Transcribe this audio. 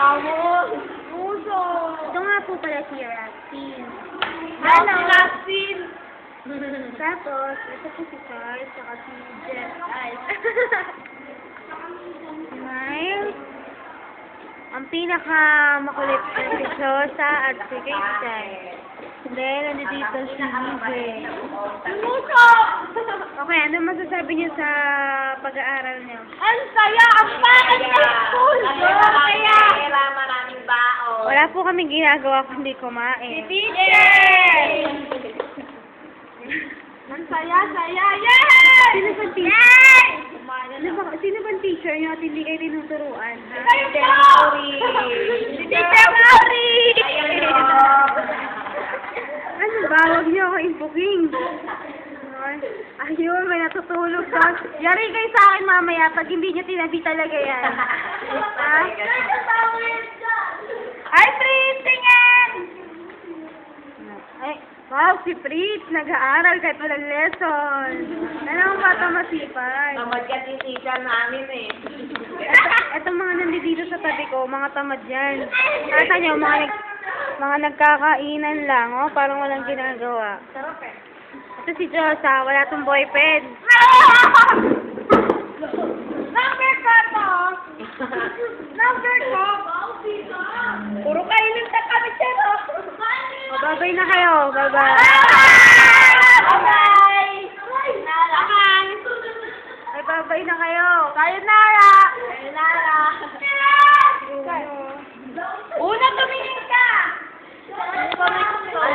Vamos! Puso! Ito nga po pala si Rastin. Hello! Justin! Tapos, ito po si Charles, saka si Jeff. Ay. Smile. Ang pinaka makulit na si Chosa at si Christian. Dahil nandito si EJ. Puso! Okay, ano masasabi niyo sa pag-aaral niyo? Ang saya! Ang pangit ng school! Kaya! Maraming baon. Wala po kaming ginagawa kundi kumain. Teacher! Ang saya! Yay! Sino bang teacher? Sino bang teacher niyo at hindi kayo tinuturuan? Teacher Mauri! Teacher Mauri! Ano ba? Huwag niyo ako impuking. Ayun, may natutulog doon. Yari kayo sa akin mamaya pag hindi niyo tinabi talaga yan. Ha? Ay, Prince! Tingin! Ay, wow, si Fritz, nag-aaral kahit walang lesson. Ano ang bata masipag? Tamad ka si teacher namin eh. Etong mga nandito sa tabi ko, mga tamad yan. Kasa nyo, mga nagkakainan lang, oh, parang walang ginagawa. Sarap eh. Ito si Josa, wala tong boyfriend. Number ko to! Number ko! Puro kainin ka kami, Chero! O, babay na kayo. Bye-bye.